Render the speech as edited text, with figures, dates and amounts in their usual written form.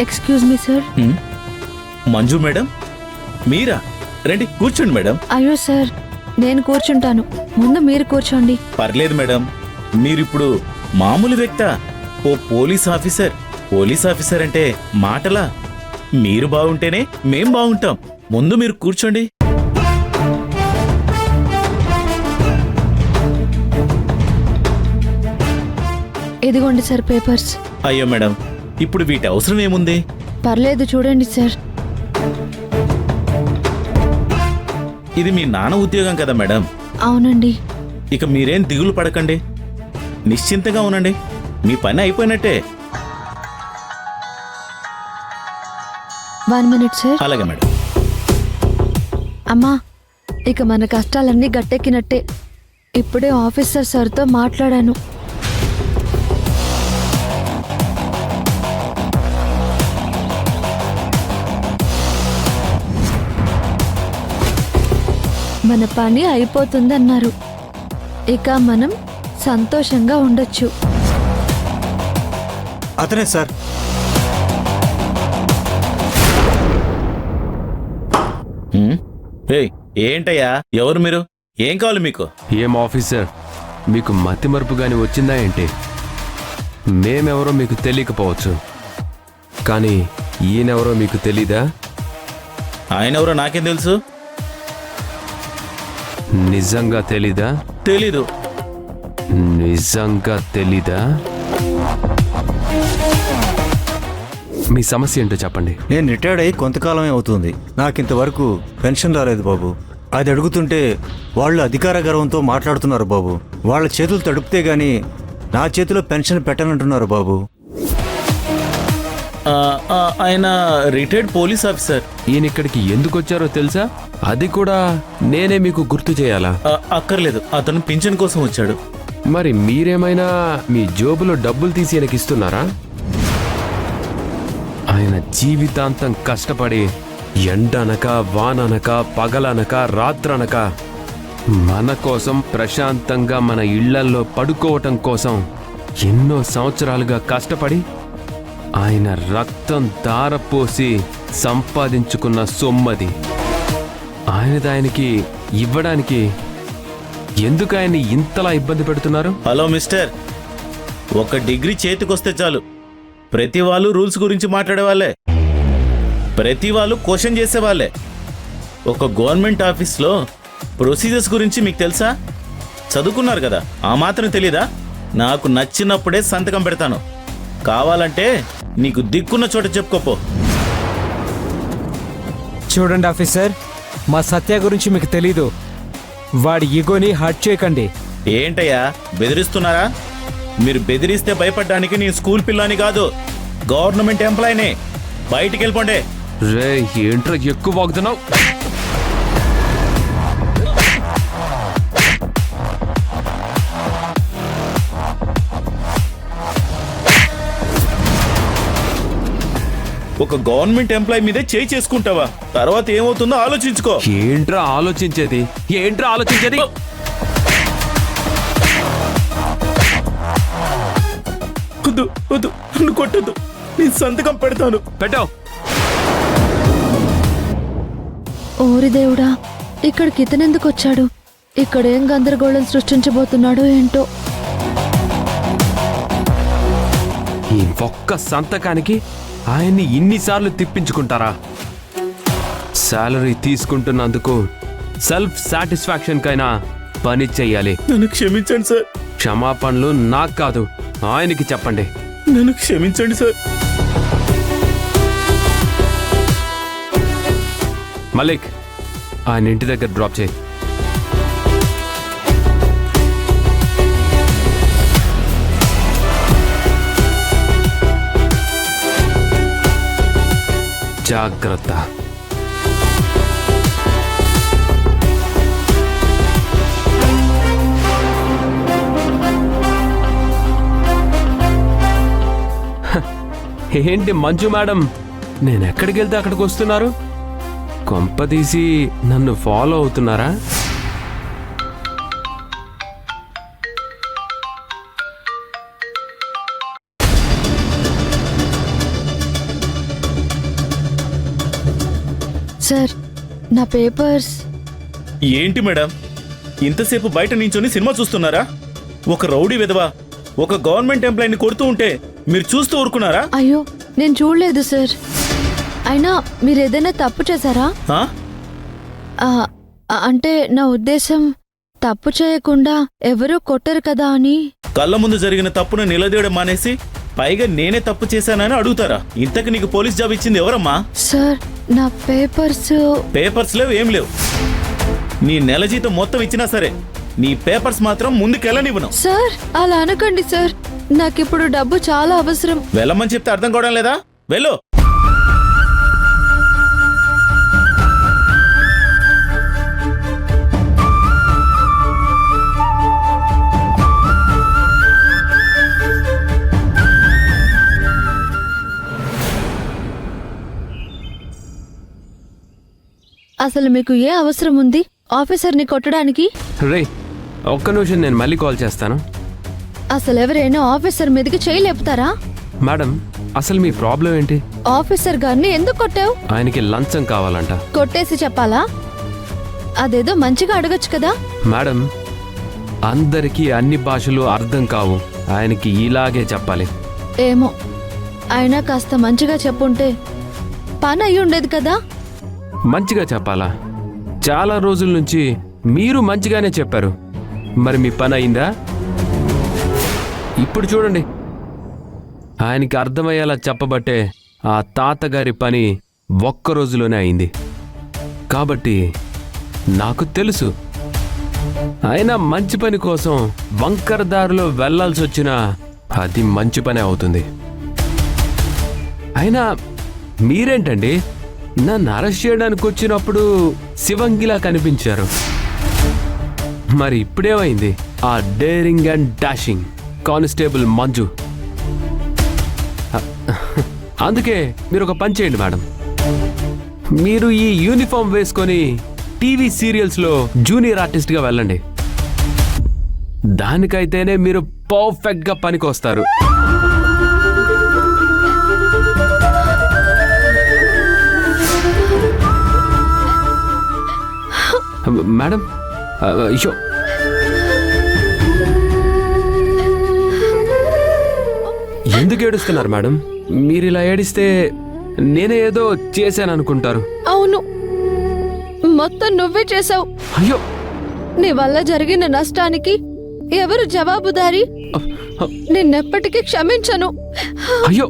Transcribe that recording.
Excuse me sir. Manju madam మీరా? రండి కూర్చోండి మేడం. అయ్యో సార్, నేను కూర్చుంటాను, ముందు మీరు కూర్చోండి. పర్లేదు మేడం, మీరిప్పుడు మామూలు వ్యక్తా? ఓ పోలీస్ ఆఫీసర్. పోలీస్ ఆఫీసర్ అంటే మాటలా? మీరు బాగుంటేనే మేం బాగుంటాం. ముందు మీరు కూర్చోండి. ఇదిగోండి సార్ పేపర్స్. అయ్యో మేడం, ఇప్పుడు వీటి అవసరం ఏముంది? పర్లేదు చూడండి సార్. ఇది మీ నాన్న ఉద్యోగం కదా మేడం? అవునండి. ఇక మీరేం దిగులు పడకండి, నిశ్చింతగా ఉండండి. మీ పని అయిపోయినట్టే. 1 minute సార్. అలాగే మేడం. అమ్మా, ఇక మన కష్టాలన్నీ గట్టెక్కినట్టే. ఇప్పుడే ఆఫీసర్ సార్తో మాట్లాడాను. మన పని అయిపోతుందన్నారు. ఇక మనం సంతోషంగా ఉండొచ్చు. అతనే సార్. ఏంటయ్యా, ఎవరు మీరు? ఏం కావాలి మీకు? ఏం ఆఫీసర్, మీకు మతిమరుపు గాని వచ్చిందా ఏంటి? మేమెవరో మీకు తెలియకపోవచ్చు, కానీ ఈయనెవరో మీకు తెలీదా? ఆయనెవరో నాకేం తెలుసు. నిజంగా తెలీదా? తెలీదు. నిజంగా తెలీదా? మీ సమస్య ఏంటో చెప్పండి. నేను రిటైర్డ్ అయ్యి కొంతకాలమే అవుతుంది. నాకింతవరకు పెన్షన్ రాలేదు బాబు. అది అడుగుతుంటే వాళ్ళు అధికార గర్వంతో మాట్లాడుతున్నారు బాబు. వాళ్ళ చేతులు తడిపితే గాని నా చేతిలో పెన్షన్ పెట్టనంటున్నారు బాబు. ఆయన రిటైర్డ్ పోలీస్ ఆఫీసర్. ఈయన ఇక్కడికి ఎందుకు వచ్చారో తెలుసా? అది కూడా నేనే మీకు గుర్తు చేయాలా? అక్కర్లేదు, అతను పింఛన్ కోసం వచ్చాడు. మరి మీరేమైనా మీ జోబులో డబ్బులు తీసి ఈయనకి ఇస్తున్నారా? ఆయన జీవితాంతం కష్టపడి ఎండనక వాననక పగలనక రాత్రనక మన కోసం ప్రశాంతంగా మన ఇళ్లల్లో పడుకోవటం కోసం ఎన్నో సంవత్సరాలుగా కష్టపడి ఆయన రక్తం ధారపోసి సంపాదించుకున్న సొమ్మది. ఆయనకి ఇవ్వడానికి ఎందుకు ఆయన్ని ఇంతలా ఇబ్బంది పెడుతున్నారు? హలో మిస్టర్, ఒక డిగ్రీ చేతికొస్తే చాలు ప్రతి వాళ్ళు రూల్స్ గురించి మాట్లాడేవాళ్లే, ప్రతి వాళ్ళు క్వశ్చన్ చేసేవాళ్లే. ఒక గవర్నమెంట్ ఆఫీస్లో ప్రొసీజర్స్ గురించి మీకు తెలుసా? చదువుకున్నారు కదా, ఆ మాత్రం తెలీదా? నాకు నచ్చినప్పుడే సంతకం పెడతాను. కావాలంటే నీకు దిక్కున్న చోట చెప్పుకోపో. చూడండి ఆఫీసర్, మా సత్య గురించి మీకు తెలీదు. వాడి ఈగోని హర్ట్ చేయకండి. ఏంటయ్యా బెదిరిస్తున్నారా? మీరు బెదిరిస్తే భయపడ్డానికి నేను స్కూల్ పిల్లని కాదు, గవర్నమెంట్ ఎంప్లాయీనే. బయటికి వెళ్ళిపోండి. రే, ఏంట్రా ఎక్కువ వాగుతున్నావు? ఒక గవర్నమెంట్ ఎంప్లాయీ మీదే చేయి చేసుకుంటావా? తర్వాత ఏమవుతుందో ఆలోచించుకో. ఏంట్రా ఆలోచించేది? వద్దు వద్దు, నన్ను కొట్టద్దు, నేను సంతకం పెడతాను. పెట్టావు. ఓరి దేవుడా, ఇక్కడికి ఇతనెందుకు వచ్చాడు? ఇక్కడేం గందరగోళం సృష్టించబోతున్నాడో ఏంటో. ఈ ఒక్క సంతకానికి ఆయన్ని ఇన్నిసార్లు తిప్పించుకుంటారా? శాలరీ తీసుకుంటున్నందుకు సెల్ఫ్ సాటిస్ఫాక్షన్ కైనా పని చెయ్యాలి. నన్ను క్షమించండి సార్. క్షమాపణలు నాకు కాదు, ఆయనకి చెప్పండి. నన్ను క్షమించండి సార్. మలిక్, ఆయన ఇంటి దగ్గర డ్రాప్ చేయి. జాగ్రత్త. ఏంటి మంజు మేడం, నేను ఎక్కడికి వెళ్తే అక్కడికి వస్తున్నారు? కొంపదీసి నన్ను ఫాలో అవుతున్నారా? సార్ నా పేపర్స్. ఏంటి మేడం, ఇంతసేపు బయట నించొని సినిమా చూస్తున్నారా? ఒక రౌడీ విధవ ఒక గవర్నమెంట్ ఎంప్లాయీని కొడుతూ ఉంటే మీరు చూస్తూ ఊరుకున్నారా? అయ్యో నేను చూడలేదు సార్. అయినా మీరు ఏదైనా తప్పు చేశారా? ఆ? అంటే నా ఉద్దేశం తప్పు చేయకుండా ఎవరూ కొట్టరు కదా అని. కళ్ళ ముందు జరిగిన తప్పును నిలదీయడం మానేసి పైగా నేనే తప్పు చేశానని అడుగుతారా? ఇంతకు నీకు పోలీస్ జాబ్ ఇచ్చింది ఎవరమ్మా? సార్ నా పేపర్స్. పేపర్స్ లేవు, ఏం లేవు. నీ నెల జీతం మొత్తం ఇచ్చినా సరే నీ పేపర్స్ మాత్రం ముందుకెళ్ళనివ్వను. సార్ అలా అనకండి సార్, నాకిప్పుడు డబ్బు చాలా అవసరం. వెళ్ళమని చెప్తే అర్థం కావడం లేదా? వెళ్ళు. అసలు మీకు ఏ అవసరం ఉంది ఆఫీసర్ని కొట్టడానికి? రే ఒక్క నిమిషం, నేను మళ్ళీ కాల్ చేస్తాను. అసలు ఎవరైనా ఆఫీసర్ మీదకి చేయి లేపుతారా? మేడం, అసలు మీ ప్రాబ్లం ఏంటి? ఆఫీసర్ గారిని ఎందుకు కొట్టావు? ఆయనకి లంచం కావాలంట. కొట్టేసి చెప్పాలా? అదేదో మంచిగా అడగచ్చు కదా. మేడం, అందరికీ అన్ని భాషలు అర్థం కావు. ఆయనకి ఇలాగే చెప్పాలి. ఏమో, అయినా కాస్త మంచిగా చెప్పుంటే పని అయి ఉండేది కదా. మంచిగా చెప్పాలా? చాలా రోజుల నుంచి మీరు మంచిగానే చెప్పారు. మరి మీ పని అయిందా? ఇప్పుడు చూడండి, ఆయనకి అర్థమయ్యేలా చెప్పబట్టే ఆ తాతగారి పని ఒక్క రోజులోనే అయింది. కాబట్టి నాకు తెలుసు, అయినా మంచి పని కోసం వంకర దారిలో వెళ్లాల్సి వచ్చినా అది మంచి పనే అవుతుంది. అయినా మీరేంటండి నన్ను అరెస్ట్ చేయడానికి వచ్చినప్పుడు శివంగిలా కనిపించారు. మరి ఇప్పుడేమైంది? ఆ daring and dashing constable Manju. అందుకే మీరు ఒక పని చేయండి మేడం, మీరు ఈ యూనిఫామ్ వేసుకొని టీవీ సీరియల్స్లో జూనియర్ ఆర్టిస్ట్గా వెళ్ళండి. దానికైతేనే మీరు పర్ఫెక్ట్గా పనికొస్తారు. మేడం, అయ్యో, ఎందుకు ఏడుస్తున్నారు మేడం? మీరు ఇలా ఏడిస్తే నేనే ఏదో చేశాను అనుకుంటారు. అవును, మొత్తం నువ్వే చేసావు. అయ్యో, నీ వల్ల జరిగిన నష్టానికి ఎవరు జవాబుదారి? నిన్నెప్పటికీ క్షమించను. అయ్యో